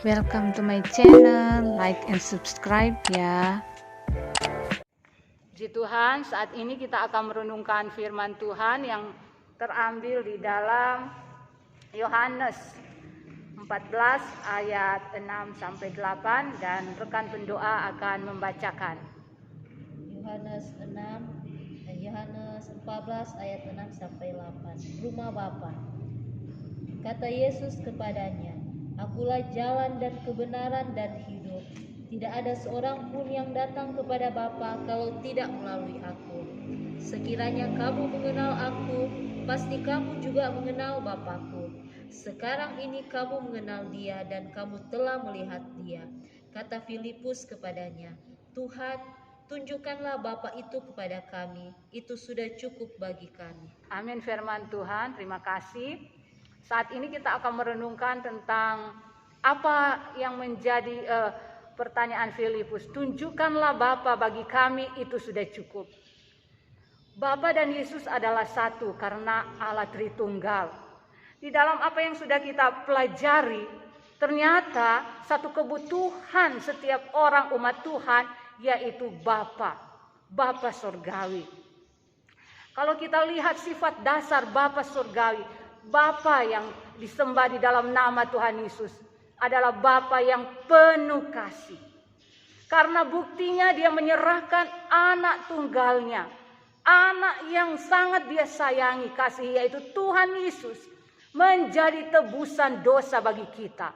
Welcome to my channel, like and subscribe ya. Puji Tuhan, saat ini kita akan merenungkan firman Tuhan yang terambil di dalam Yohanes 14 ayat 6 sampai 8 dan rekan pendoa akan membacakan. Yohanes 6 dan Yohanes 14 ayat 6 sampai 8. Rumah Bapa. Kata Yesus kepadanya, Akulah jalan dan kebenaran dan hidup. Tidak ada seorang pun yang datang kepada Bapa kalau tidak melalui aku. Sekiranya kamu mengenal aku, pasti kamu juga mengenal Bapakku. Sekarang ini kamu mengenal Dia dan kamu telah melihat Dia. Kata Filipus kepadanya, Tuhan, tunjukkanlah Bapa itu kepada kami. Itu sudah cukup bagi kami. Amin firman Tuhan, terima kasih. Saat ini kita akan merenungkan tentang apa yang menjadi pertanyaan Filipus. Tunjukkanlah Bapa bagi kami, itu sudah cukup. Bapa dan Yesus adalah satu karena Allah Tritunggal. Di dalam apa yang sudah kita pelajari, ternyata satu kebutuhan setiap orang umat Tuhan, yaitu Bapa surgawi. Kalau kita lihat sifat dasar Bapa surgawi, Bapa yang disembah di dalam nama Tuhan Yesus adalah Bapa yang penuh kasih. Karena buktinya dia menyerahkan anak tunggalnya, anak yang sangat dia sayangi, kasih, yaitu Tuhan Yesus, menjadi tebusan dosa bagi kita.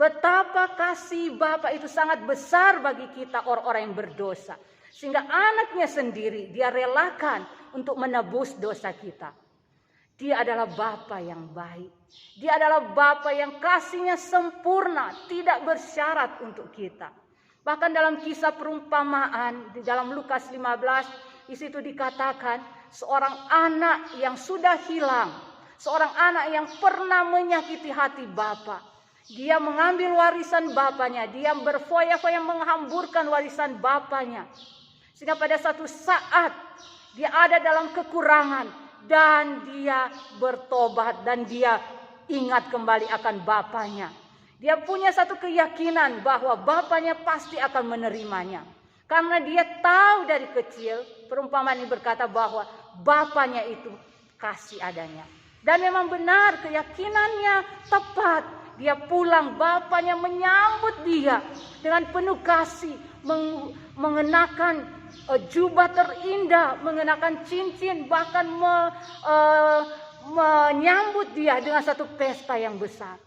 Betapa kasih Bapa itu sangat besar bagi kita orang-orang yang berdosa, sehingga anaknya sendiri dia relakan untuk menebus dosa kita. Dia adalah Bapa yang baik. Dia adalah Bapa yang kasihnya sempurna, tidak bersyarat untuk kita. Bahkan dalam kisah perumpamaan di dalam Lukas 15, di situ dikatakan seorang anak yang sudah hilang, seorang anak yang pernah menyakiti hati Bapa. Dia mengambil warisan bapaknya, dia berfoya-foya menghamburkan warisan bapaknya. Sehingga pada satu saat dia ada dalam kekurangan dan dia bertobat dan dia ingat kembali akan bapaknya. Dia punya satu keyakinan bahwa bapaknya pasti akan menerimanya. Karena dia tahu dari kecil, perumpamaan ini berkata bahwa bapaknya itu kasih adanya. Dan memang benar, keyakinannya tepat. Dia pulang, bapaknya menyambut dia dengan penuh kasih, mengenakan jubah terindah, mengenakan cincin, bahkan menyambut dia dengan satu pesta yang besar.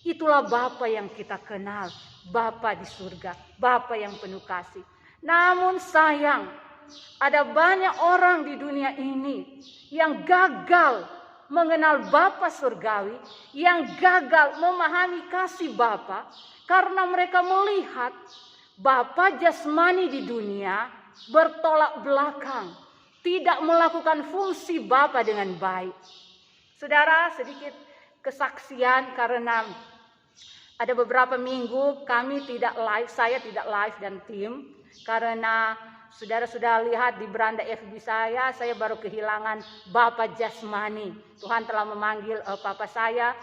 Itulah Bapa yang kita kenal, Bapa di surga, Bapa yang penuh kasih. Namun sayang, ada banyak orang di dunia ini yang gagal mengenal Bapa surgawi, yang gagal memahami kasih Bapa karena mereka melihat Bapa jasmani di dunia bertolak belakang, tidak melakukan fungsi Bapa dengan baik. Saudara, sedikit kesaksian karena ada beberapa minggu kami tidak live, saya tidak live dan tim, karena saudara sudah lihat di beranda FB saya baru kehilangan Bapa jasmani. Tuhan telah memanggil Papa saya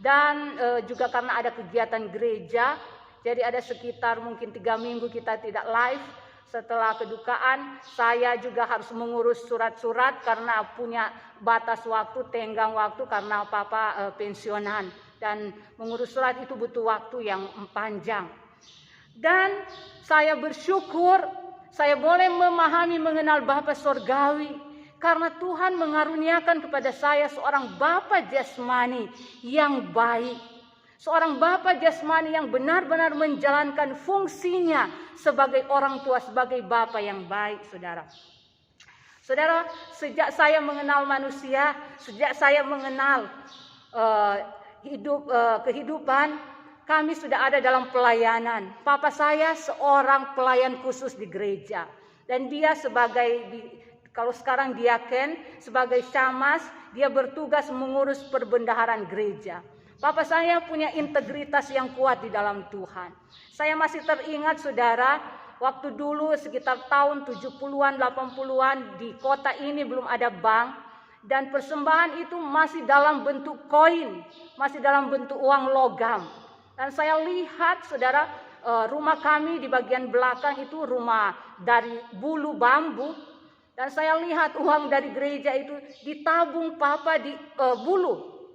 dan juga karena ada kegiatan gereja, jadi ada sekitar mungkin 3 minggu kita tidak live. Setelah kedukaan, saya juga harus mengurus surat-surat karena punya batas waktu, tenggang waktu karena Papa pensiunan. Dan mengurus surat itu butuh waktu yang panjang. Dan saya bersyukur saya boleh memahami mengenal Bapa surgawi. Karena Tuhan mengaruniakan kepada saya seorang Bapa jasmani yang baik. Seorang Bapa jasmani yang benar-benar menjalankan fungsinya sebagai orang tua, sebagai Bapa yang baik, saudara. Saudara, sejak saya mengenal manusia, sejak saya mengenal kehidupan, kami sudah ada dalam pelayanan. Papa saya seorang pelayan khusus di gereja. Dan dia kalau sekarang diaken, sebagai syamas, dia bertugas mengurus perbendaharaan gereja. Papa saya punya integritas yang kuat di dalam Tuhan. Saya masih teringat saudara, waktu dulu sekitar tahun 70-an, 80-an di kota ini belum ada bank. Dan persembahan itu masih dalam bentuk koin, masih dalam bentuk uang logam. Dan saya lihat saudara, rumah kami di bagian belakang itu rumah dari bulu bambu. Dan saya lihat uang dari gereja itu ditabung Papa di bulu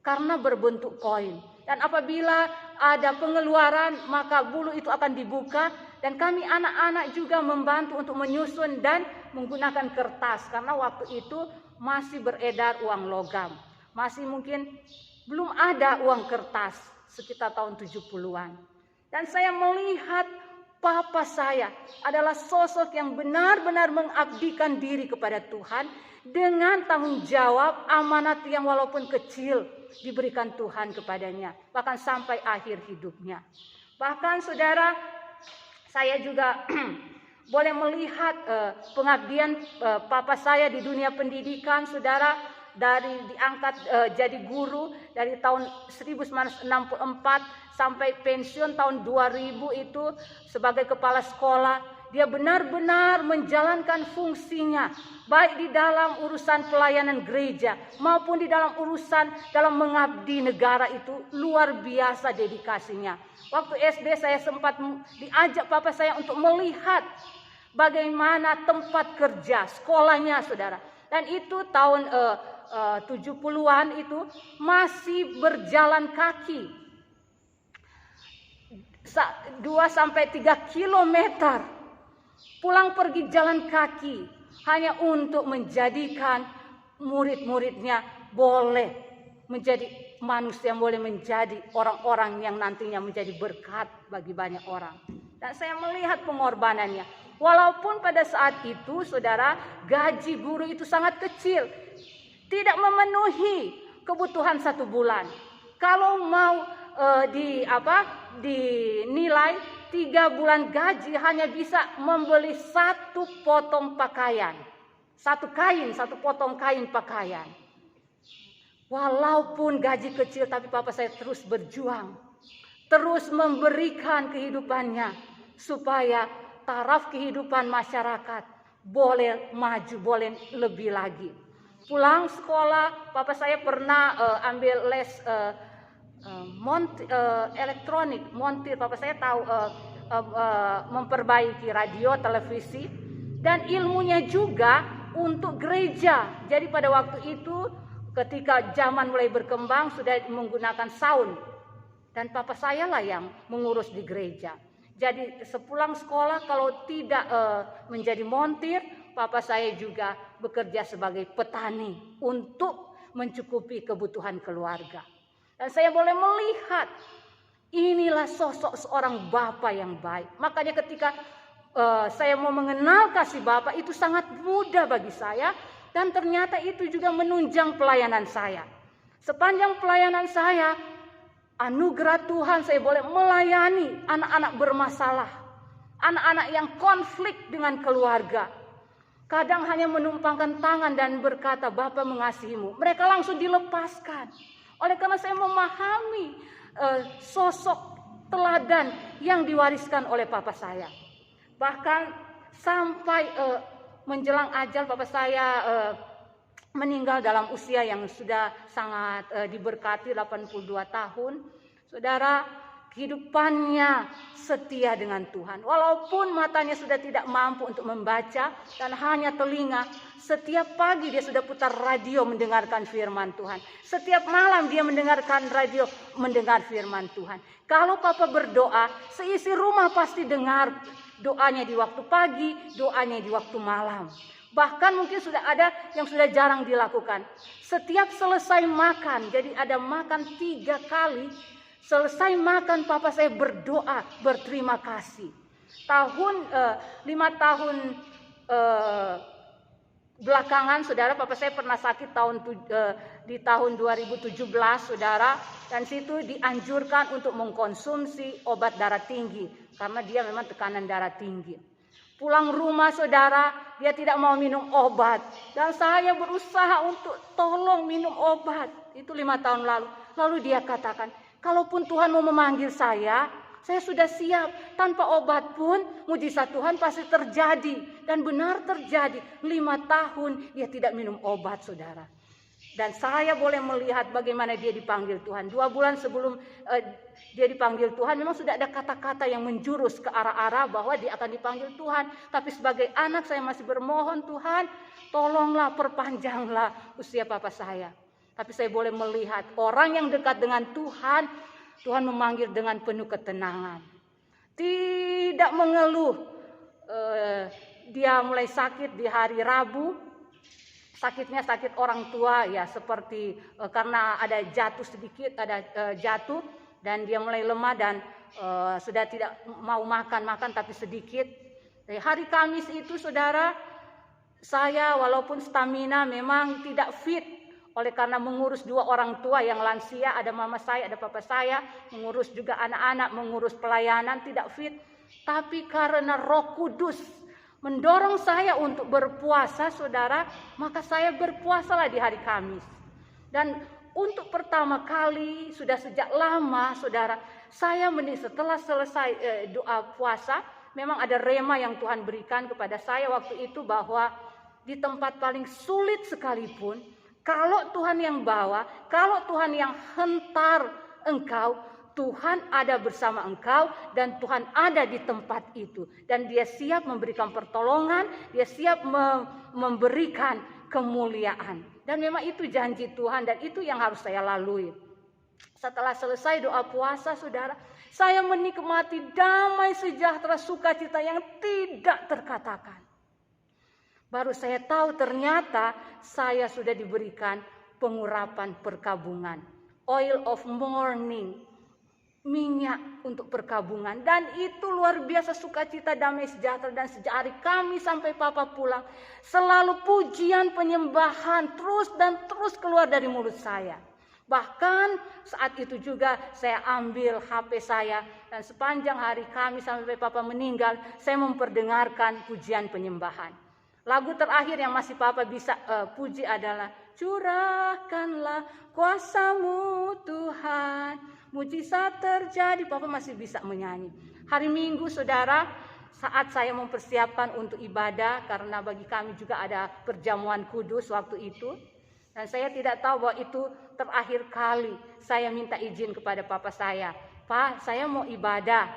karena berbentuk koin. Dan apabila ada pengeluaran maka bulu itu akan dibuka. Dan kami anak-anak juga membantu untuk menyusun dan menggunakan kertas. Karena waktu itu masih beredar uang logam. Masih mungkin belum ada uang kertas sekitar tahun 70-an. Dan saya melihat Papa saya adalah sosok yang benar-benar mengabdikan diri kepada Tuhan. Dengan tanggung jawab amanat yang walaupun kecil diberikan Tuhan kepadanya. Bahkan sampai akhir hidupnya. Bahkan saudara, saya juga boleh melihat pengabdian Papa saya di dunia pendidikan, saudara, dari diangkat jadi guru dari tahun 1964 sampai pensiun tahun 2000 itu sebagai kepala sekolah. Dia benar-benar menjalankan fungsinya baik di dalam urusan pelayanan gereja maupun di dalam urusan dalam mengabdi negara, itu luar biasa dedikasinya. Waktu SD saya sempat diajak Papa saya untuk melihat bagaimana tempat kerja sekolahnya, saudara. Dan itu tahun 70-an itu masih berjalan kaki 2-3 kilometer. Pulang pergi jalan kaki hanya untuk menjadikan murid-muridnya boleh menjadi manusia, boleh menjadi orang-orang yang nantinya menjadi berkat bagi banyak orang. Dan saya melihat pengorbanannya. Walaupun pada saat itu saudara, gaji guru itu sangat kecil, tidak memenuhi kebutuhan 1 bulan. Kalau mau dinilai 3 bulan gaji hanya bisa membeli 1 potong pakaian. 1 potong kain pakaian. Walaupun gaji kecil, tapi Papa saya terus berjuang. Terus memberikan kehidupannya supaya taraf kehidupan masyarakat boleh maju, boleh lebih lagi. Pulang sekolah, Papa saya pernah ambil les elektronik, montir. Papa saya tahu memperbaiki radio, televisi, dan ilmunya juga untuk gereja. Jadi pada waktu itu ketika zaman mulai berkembang sudah menggunakan sound, dan Papa saya lah yang mengurus di gereja. Jadi sepulang sekolah kalau tidak menjadi montir, Papa saya juga bekerja sebagai petani untuk mencukupi kebutuhan keluarga. Dan saya boleh melihat inilah sosok seorang Bapa yang baik. Makanya ketika saya mau mengenal kasih Bapa itu sangat mudah bagi saya. Dan ternyata itu juga menunjang pelayanan saya. Sepanjang pelayanan saya, anugerah Tuhan saya boleh melayani anak-anak bermasalah. Anak-anak yang konflik dengan keluarga. Kadang hanya menumpangkan tangan dan berkata, Bapa mengasihimu. Mereka langsung dilepaskan. Oleh karena saya memahami sosok teladan yang diwariskan oleh Papa saya. Bahkan sampai menjelang ajal Papa saya meninggal dalam usia yang sudah sangat diberkati 82 tahun. Saudara, kehidupannya setia dengan Tuhan. Walaupun matanya sudah tidak mampu untuk membaca dan hanya telinga, setiap pagi dia sudah putar radio mendengarkan firman Tuhan. Setiap malam dia mendengarkan radio, mendengar firman Tuhan. Kalau Papa berdoa, seisi rumah pasti dengar doanya di waktu pagi, doanya di waktu malam. Bahkan mungkin sudah ada yang sudah jarang dilakukan. Setiap selesai makan, jadi ada makan 3 kali. Selesai makan Papa saya berdoa, berterima kasih. 5 tahun belakangan saudara, Papa saya pernah sakit di tahun 2017 saudara. Dan situ dianjurkan untuk mengkonsumsi obat darah tinggi. Karena dia memang tekanan darah tinggi. Pulang rumah saudara, dia tidak mau minum obat. Dan saya berusaha untuk tolong minum obat. Itu 5 tahun lalu. Lalu dia katakan, kalaupun Tuhan mau memanggil saya sudah siap. Tanpa obat pun mujizat Tuhan pasti terjadi. Dan benar terjadi. 5 tahun dia tidak minum obat saudara. Dan saya boleh melihat bagaimana dia dipanggil Tuhan. 2 bulan sebelum dia dipanggil Tuhan, memang sudah ada kata-kata yang menjurus ke arah-arah bahwa dia akan dipanggil Tuhan. Tapi sebagai anak saya masih bermohon, Tuhan tolonglah perpanjanglah usia papa saya. Tapi saya boleh melihat orang yang dekat dengan Tuhan, Tuhan memanggil dengan penuh ketenangan. Tidak mengeluh. Dia mulai sakit di hari Rabu. Sakitnya sakit orang tua ya, seperti karena ada jatuh sedikit, ada jatuh dan dia mulai lemah dan sudah tidak mau makan tapi sedikit. Dari hari Kamis itu saudara, saya walaupun stamina memang tidak fit oleh karena mengurus 2 orang tua yang lansia, ada mama saya, ada papa saya, mengurus juga anak-anak, mengurus pelayanan, tidak fit. Tapi karena Roh Kudus mendorong saya untuk berpuasa, saudara, maka saya berpuasalah di hari Kamis. Dan untuk pertama kali, sudah sejak lama, saudara, saya setelah selesai doa puasa, memang ada rema yang Tuhan berikan kepada saya waktu itu bahwa di tempat paling sulit sekalipun, kalau Tuhan yang bawa, kalau Tuhan yang hentar engkau, Tuhan ada bersama engkau dan Tuhan ada di tempat itu. Dan dia siap memberikan pertolongan, dia siap memberikan kemuliaan. Dan memang itu janji Tuhan dan itu yang harus saya lalui. Setelah selesai doa puasa, saudara, saya menikmati damai sejahtera sukacita yang tidak terkatakan. Baru saya tahu ternyata saya sudah diberikan pengurapan perkabungan. Oil of mourning. Minyak untuk perkabungan. Dan itu luar biasa sukacita, damai sejahtera. Dan sejak hari kami sampai papa pulang, selalu pujian, penyembahan terus keluar dari mulut saya. Bahkan saat itu juga saya ambil HP saya. Dan sepanjang hari kami sampai papa meninggal, saya memperdengarkan pujian penyembahan. Lagu terakhir yang masih papa bisa puji adalah curahkanlah kuasa-Mu Tuhan, mujizat terjadi. Papa masih bisa menyanyi. Hari Minggu saudara, saat saya mempersiapkan untuk ibadah, karena bagi kami juga ada perjamuan kudus waktu itu. Dan saya tidak tahu bahwa itu terakhir kali saya minta izin kepada papa saya. Pak, saya mau ibadah,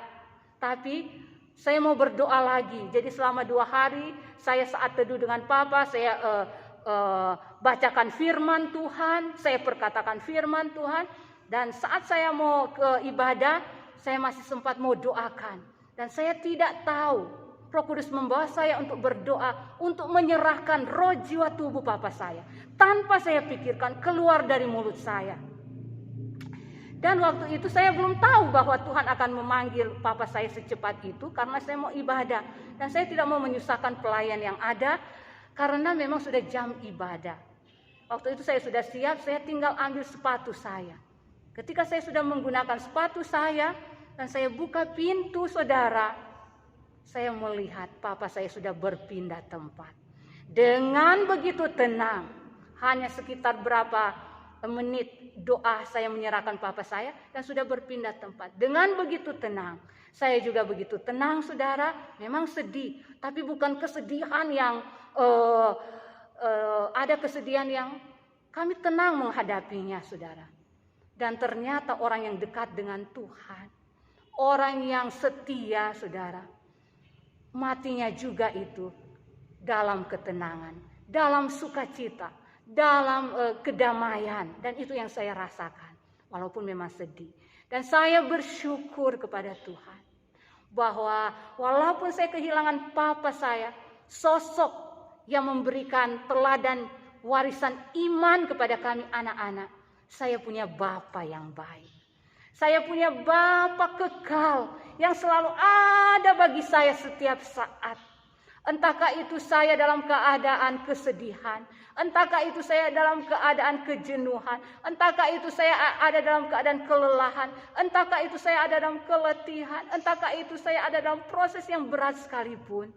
tapi saya mau berdoa lagi. Jadi selama 2 hari saya saat teduh dengan papa, saya bacakan firman Tuhan, saya perkatakan firman Tuhan. Dan saat saya mau ke ibadah, saya masih sempat mau doakan. Dan saya tidak tahu, Roh Kudus membawa saya untuk berdoa, untuk menyerahkan roh jiwa tubuh papa saya. Tanpa saya pikirkan, keluar dari mulut saya. Dan waktu itu saya belum tahu bahwa Tuhan akan memanggil papa saya secepat itu karena saya mau ibadah. Dan saya tidak mau menyusahkan pelayan yang ada karena memang sudah jam ibadah. Waktu itu saya sudah siap, saya tinggal ambil sepatu saya. Ketika saya sudah menggunakan sepatu saya dan saya buka pintu saudara, saya melihat papa saya sudah berpindah tempat. Dengan begitu tenang, hanya sekitar berapa menit doa saya menyerahkan papa saya dan sudah berpindah tempat. Dengan begitu tenang, saya juga begitu tenang saudara. Memang sedih, tapi bukan kesedihan yang ada kesedihan yang kami tenang menghadapinya saudara. Dan ternyata orang yang dekat dengan Tuhan, orang yang setia saudara, matinya juga itu dalam ketenangan, dalam sukacita, dalam kedamaian. Dan itu yang saya rasakan walaupun memang sedih. Dan saya bersyukur kepada Tuhan bahwa walaupun saya kehilangan papa saya, sosok yang memberikan teladan warisan iman kepada kami anak-anak, saya punya bapa yang baik. Saya punya bapa kekal yang selalu ada bagi saya setiap saat. Entahkah itu saya dalam keadaan kesedihan, entahkah itu saya dalam keadaan kejenuhan, entahkah itu saya ada dalam keadaan kelelahan, entahkah itu saya ada dalam keletihan, entahkah itu saya ada dalam proses yang berat sekalipun,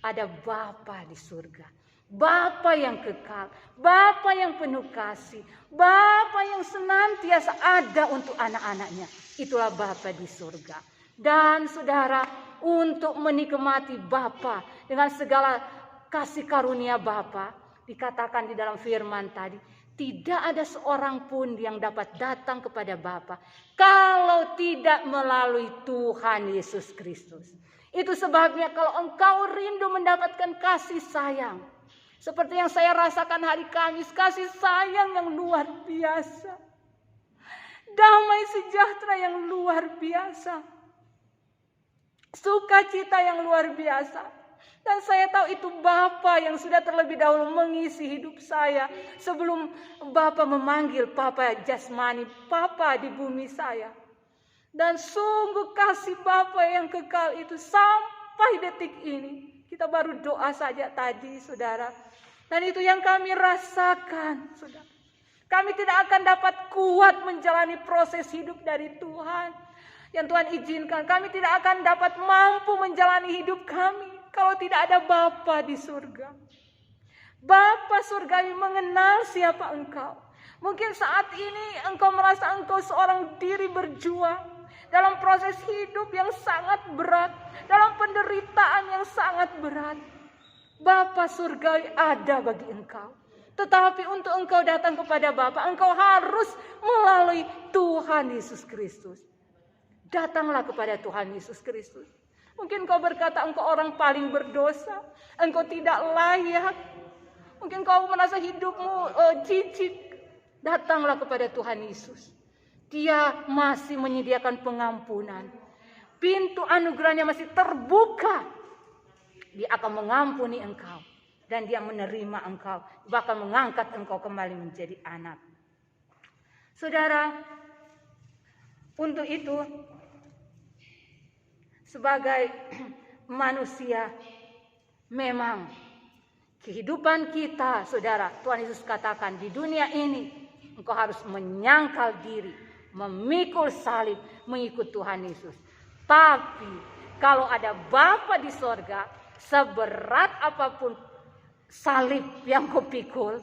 ada Bapa di surga. Bapa yang kekal, Bapa yang penuh kasih, Bapa yang senantiasa ada untuk anak-anaknya. Itulah Bapa di surga. Dan saudara, untuk menikmati Bapa dengan segala kasih karunia Bapa, dikatakan di dalam firman tadi, Tidak ada seorang pun yang dapat datang kepada Bapa kalau tidak melalui Tuhan Yesus Kristus. Itu sebabnya kalau engkau rindu mendapatkan kasih sayang, seperti yang saya rasakan hari Kamis, kasih sayang yang luar biasa, damai sejahtera yang luar biasa, sukacita yang luar biasa. Dan saya tahu itu Bapa yang sudah terlebih dahulu mengisi hidup saya sebelum Bapa memanggil Papa jasmani, Papa di bumi saya. Dan sungguh kasih Bapa yang kekal itu sampai detik ini. Kita baru doa saja tadi, saudara. Dan itu yang kami rasakan, saudara. Kami tidak akan dapat kuat menjalani proses hidup dari Tuhan yang Tuhan izinkan. Kami tidak akan dapat mampu menjalani hidup kami kalau tidak ada Bapa di surga. Bapa surgawi mengenal siapa engkau. Mungkin saat ini engkau merasa engkau seorang diri berjuang dalam proses hidup yang sangat berat, dalam penderitaan yang sangat berat. Bapa surgawi ada bagi engkau. Tetapi untuk engkau datang kepada Bapa, engkau harus melalui Tuhan Yesus Kristus. Datanglah kepada Tuhan Yesus Kristus. Mungkin kau berkata engkau orang paling berdosa, engkau tidak layak. Mungkin kau merasa hidupmu jijik. Datanglah kepada Tuhan Yesus. Dia masih menyediakan pengampunan. Pintu anugerahnya masih terbuka. Dia akan mengampuni engkau. Dan dia menerima engkau. Bahkan mengangkat engkau kembali menjadi anak. Saudara, untuk itu sebagai manusia, memang kehidupan kita, saudara, Tuhan Yesus katakan di dunia ini engkau harus menyangkal diri, memikul salib, mengikut Tuhan Yesus. Tapi kalau ada Bapa di sorga, seberat apapun salib yang kau pikul,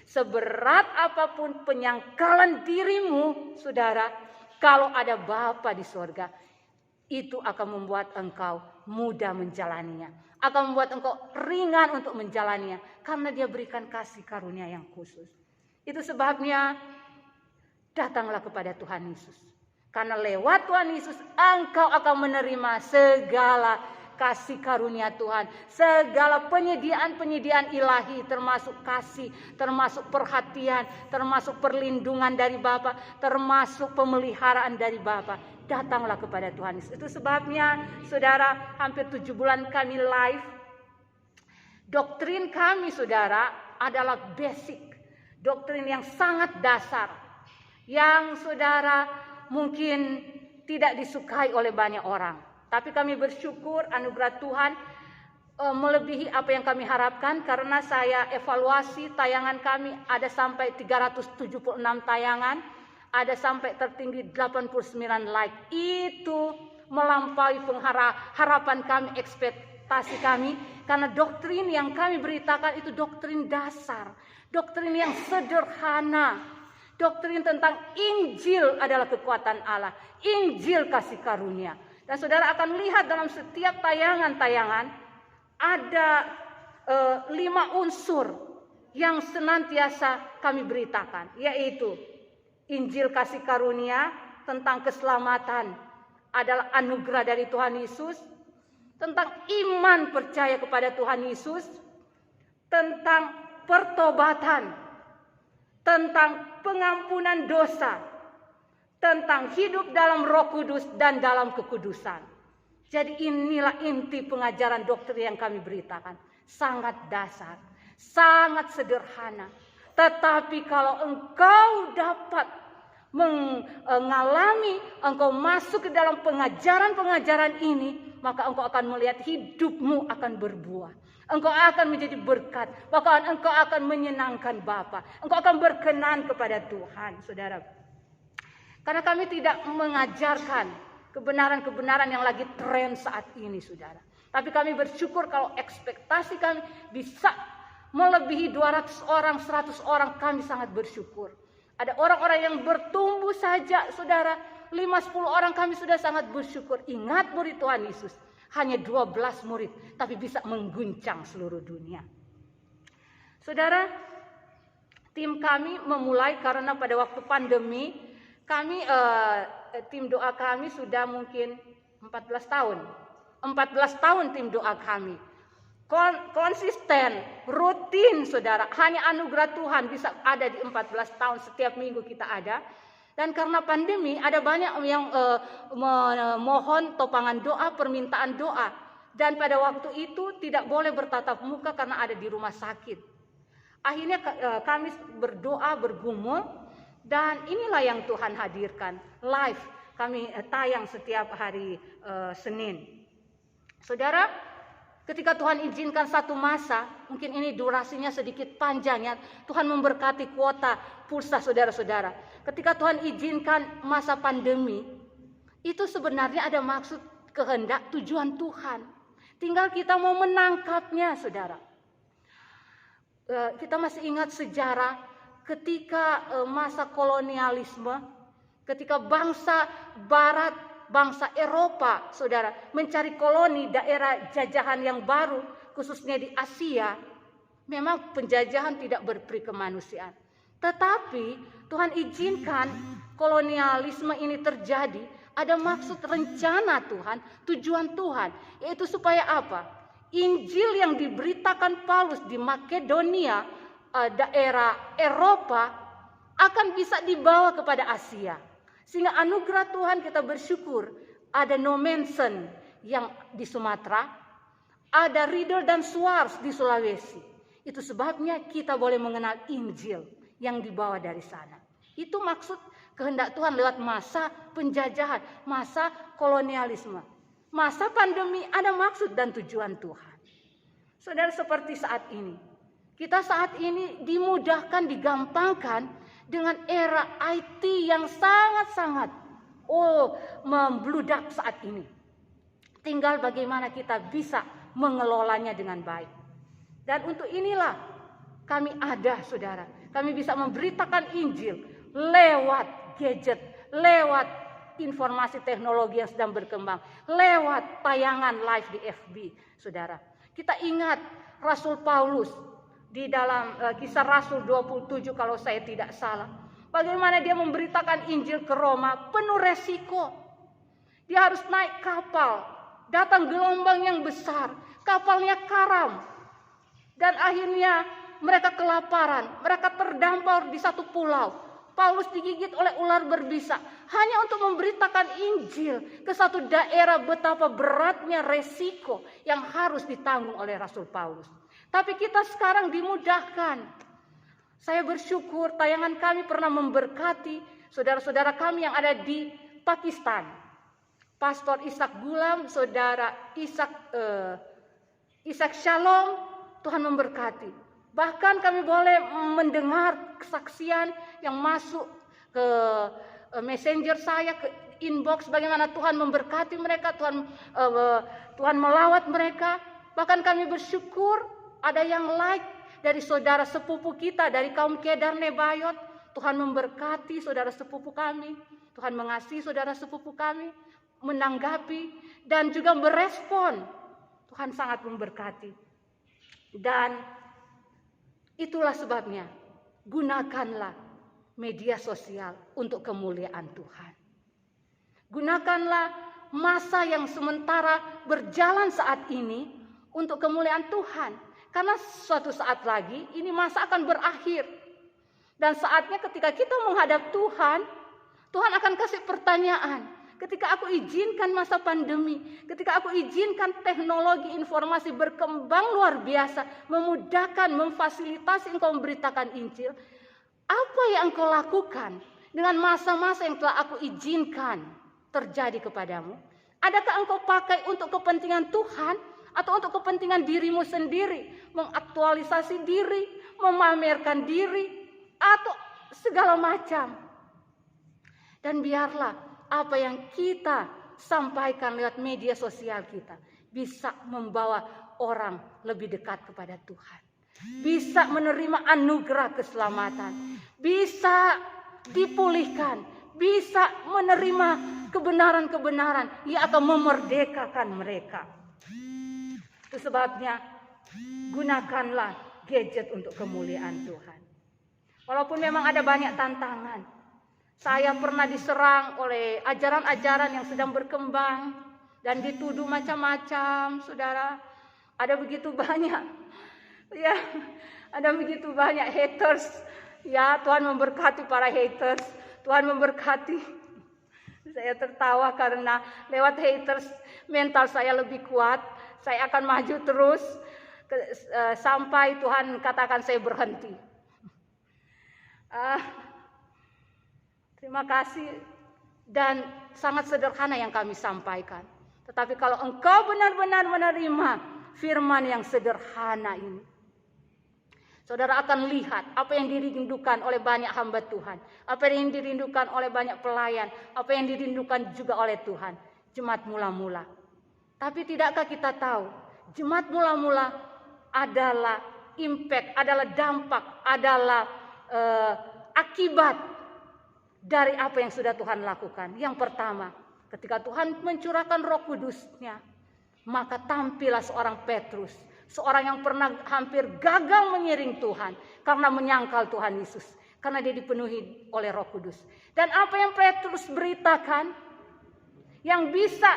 seberat apapun penyangkalan dirimu, saudara, kalau ada Bapa di sorga, itu akan membuat engkau mudah menjalaninya. Akan membuat engkau ringan untuk menjalaninya. Karena dia berikan kasih karunia yang khusus. Itu sebabnya datanglah kepada Tuhan Yesus. Karena lewat Tuhan Yesus engkau akan menerima segala kasih karunia Tuhan. Segala penyediaan-penyediaan ilahi, termasuk kasih, termasuk perhatian, termasuk perlindungan dari Bapa, termasuk pemeliharaan dari Bapa. Datanglah kepada Tuhan Yesus. Itu sebabnya, saudara, hampir 7 bulan kami live. Doktrin kami, saudara, adalah basic. Doktrin yang sangat dasar. Yang, saudara, mungkin tidak disukai oleh banyak orang. Tapi kami bersyukur anugerah Tuhan melebihi apa yang kami harapkan. Karena saya evaluasi tayangan kami ada sampai 376 tayangan. Ada sampai tertinggi 89 like. Itu melampaui harapan kami, ekspektasi kami. Karena doktrin yang kami beritakan itu doktrin dasar. Doktrin yang sederhana. Doktrin tentang Injil adalah kekuatan Allah. Injil kasih karunia. Dan saudara akan lihat dalam setiap tayangan-tayangan ada 5 unsur yang senantiasa kami beritakan. Yaitu Injil kasih karunia, tentang keselamatan adalah anugerah dari Tuhan Yesus, tentang iman percaya kepada Tuhan Yesus, tentang pertobatan, tentang pengampunan dosa, tentang hidup dalam Roh Kudus dan dalam kekudusan. Jadi inilah inti pengajaran doktrin yang kami beritakan. Sangat dasar, sangat sederhana. Tetapi kalau engkau dapat mengalami, engkau masuk ke dalam pengajaran-pengajaran ini, maka engkau akan melihat hidupmu akan berbuah. Engkau akan menjadi berkat, bahkan engkau akan menyenangkan Bapa. Engkau akan berkenan kepada Tuhan, saudara. Karena kami tidak mengajarkan kebenaran-kebenaran yang lagi tren saat ini, saudara. Tapi kami bersyukur kalau ekspektasi kami bisa melebihi 200 orang, 100 orang, kami sangat bersyukur. Ada orang-orang yang bertumbuh saja, saudara. 5-10 orang kami sudah sangat bersyukur. Ingat murid Tuhan Yesus. Hanya 12 murid, tapi bisa mengguncang seluruh dunia. Saudara, Tim kami memulai karena pada waktu pandemi kami tim doa kami sudah mungkin 14 tahun. 14 tahun tim doa kami. Konsisten, rutin saudara. Hanya anugerah Tuhan bisa ada di 14 tahun, setiap minggu kita ada. Dan karena pandemi ada banyak yang memohon topangan doa, permintaan doa. Dan pada waktu itu tidak boleh bertatap muka karena ada di rumah sakit. Akhirnya kami berdoa, bergumul, dan inilah yang Tuhan hadirkan. Live kami tayang setiap hari Senin. Saudara, ketika Tuhan izinkan satu masa, mungkin ini durasinya sedikit panjang ya, Tuhan memberkati kuota pulsa saudara-saudara. Ketika Tuhan izinkan masa pandemi, itu sebenarnya ada maksud, kehendak, tujuan Tuhan. Tinggal kita mau menangkapnya, saudara. Kita masih ingat sejarah ketika masa kolonialisme, ketika bangsa Barat, bangsa Eropa, saudara, mencari koloni daerah jajahan yang baru, khususnya di Asia. Memang penjajahan tidak berperi kemanusiaan. Tetapi Tuhan izinkan kolonialisme ini terjadi, ada maksud rencana Tuhan, tujuan Tuhan, yaitu supaya apa? Injil yang diberitakan Paulus di Makedonia, daerah Eropa, akan bisa dibawa kepada Asia. Sehingga anugerah Tuhan kita bersyukur, ada Nomensen yang di Sumatera, ada Riedel dan Swartz di Sulawesi. Itu sebabnya kita boleh mengenal Injil yang dibawa dari sana. Itu maksud kehendak Tuhan lewat masa penjajahan, masa kolonialisme. Masa pandemi ada maksud dan tujuan Tuhan. Saudara, seperti saat ini. Kita saat ini dimudahkan, digampangkan dengan era IT yang sangat-sangat membludak saat ini. Tinggal bagaimana kita bisa mengelolanya dengan baik. Dan untuk inilah kami ada, saudara. Kami bisa memberitakan Injil lewat gadget, lewat informasi teknologi yang sedang berkembang, lewat tayangan live di FB, saudara. Kita ingat Rasul Paulus di dalam Kisah Rasul 27 kalau saya tidak salah. Bagaimana dia memberitakan Injil ke Roma, penuh resiko. Dia harus naik kapal, datang gelombang yang besar, kapalnya karam. Dan akhirnya mereka kelaparan, mereka terdampar di satu pulau. Paulus digigit oleh ular berbisa hanya untuk memberitakan Injil ke satu daerah. Betapa beratnya resiko yang harus ditanggung oleh Rasul Paulus. Tapi kita sekarang dimudahkan. Saya bersyukur tayangan kami pernah memberkati saudara-saudara kami yang ada di Pakistan. Pastor Ishak Gulam, saudara Ishak Shalom, Tuhan memberkati. Bahkan kami boleh mendengar kesaksian yang masuk ke messenger saya, ke inbox, bagaimana Tuhan memberkati mereka, Tuhan melawat mereka. Bahkan kami bersyukur ada yang like dari saudara sepupu kita, dari kaum Kedar Nebayot. Tuhan memberkati saudara sepupu kami, Tuhan mengasihi saudara sepupu kami, menanggapi dan juga merespon. Tuhan sangat memberkati. Dan itulah sebabnya, gunakanlah media sosial untuk kemuliaan Tuhan. Gunakanlah masa yang sementara berjalan saat ini untuk kemuliaan Tuhan. Karena suatu saat lagi ini masa akan berakhir. Dan saatnya ketika kita menghadap Tuhan, Tuhan akan kasih pertanyaan. Ketika aku izinkan masa pandemi, ketika aku izinkan teknologi informasi berkembang luar biasa, memudahkan, memfasilitasi engkau memberitakan Injil, apa yang engkau lakukan dengan masa-masa yang telah aku izinkan terjadi kepadamu? Adakah engkau pakai untuk kepentingan Tuhan atau untuk kepentingan dirimu sendiri, mengaktualisasi diri, memamerkan diri, atau segala macam? Dan biarlah apa yang kita sampaikan lewat media sosial kita bisa membawa orang lebih dekat kepada Tuhan. Bisa menerima anugerah keselamatan. Bisa dipulihkan. Bisa menerima kebenaran-kebenaran yang akan memerdekakan mereka. Itu sebabnya gunakanlah gadget untuk kemuliaan Tuhan. Walaupun memang ada banyak tantangan. Saya pernah diserang oleh ajaran-ajaran yang sedang berkembang dan dituduh macam-macam, saudara. Ada begitu banyak, ya, ada begitu banyak haters. Ya, Tuhan memberkati para haters. Tuhan memberkati. Saya tertawa karena lewat haters mental saya lebih kuat. Saya akan maju terus sampai Tuhan katakan saya berhenti. Terima kasih, dan sangat sederhana yang kami sampaikan. Tetapi kalau engkau benar-benar menerima firman yang sederhana ini, saudara akan lihat apa yang dirindukan oleh banyak hamba Tuhan, apa yang dirindukan oleh banyak pelayan, apa yang dirindukan juga oleh Tuhan, jemaat mula-mula. Tapi tidakkah kita tahu, jemaat mula-mula adalah impact, adalah dampak, adalah akibat dari apa yang sudah Tuhan lakukan. Yang pertama, ketika Tuhan mencurahkan Roh Kudus-Nya, maka tampillah seorang Petrus, seorang yang pernah hampir gagal mengiring Tuhan karena menyangkal Tuhan Yesus, karena dia dipenuhi oleh Roh Kudus. Dan apa yang Petrus beritakan yang bisa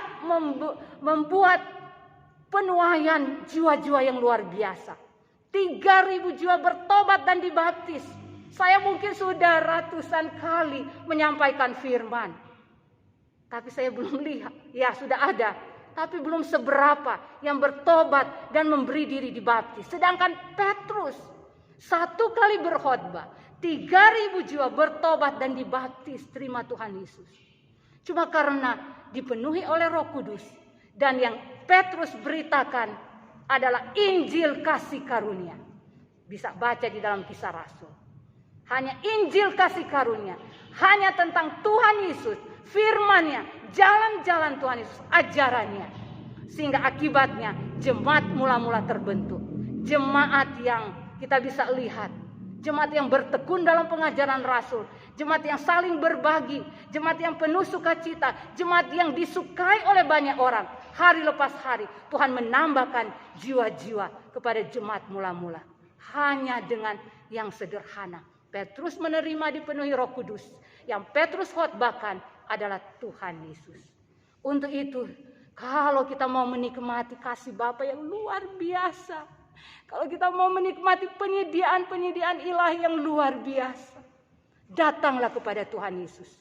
membuat penuaian jiwa-jiwa yang luar biasa. 3.000 jiwa bertobat dan dibaptis. Saya mungkin sudah ratusan kali menyampaikan firman, tapi saya belum lihat. Ya, sudah ada, tapi belum seberapa yang bertobat dan memberi diri dibaptis. Sedangkan Petrus 1 kali berkhotbah, 3.000 jiwa bertobat dan dibaptis, terima Tuhan Yesus. Cuma karena dipenuhi oleh Roh Kudus, dan yang Petrus beritakan adalah Injil kasih karunia. Bisa baca di dalam Kisah Rasul. Hanya Injil kasih karunia, hanya tentang Tuhan Yesus, firman-Nya, jalan-jalan Tuhan Yesus, ajarannya. Sehingga akibatnya jemaat mula-mula terbentuk. Jemaat yang kita bisa lihat, jemaat yang bertekun dalam pengajaran Rasul, jemaat yang saling berbagi, jemaat yang penuh sukacita, jemaat yang disukai oleh banyak orang. Hari lepas hari Tuhan menambahkan jiwa-jiwa kepada jemaat mula-mula. Hanya dengan yang sederhana. Petrus menerima dipenuhi Roh Kudus. Yang Petrus khotbahkan adalah Tuhan Yesus. Untuk itu, kalau kita mau menikmati kasih Bapa yang luar biasa, kalau kita mau menikmati penyediaan ilahi yang luar biasa, datanglah kepada Tuhan Yesus.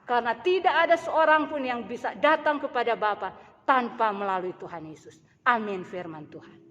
Karena tidak ada seorang pun yang bisa datang kepada Bapa tanpa melalui Tuhan Yesus. Amin firman Tuhan.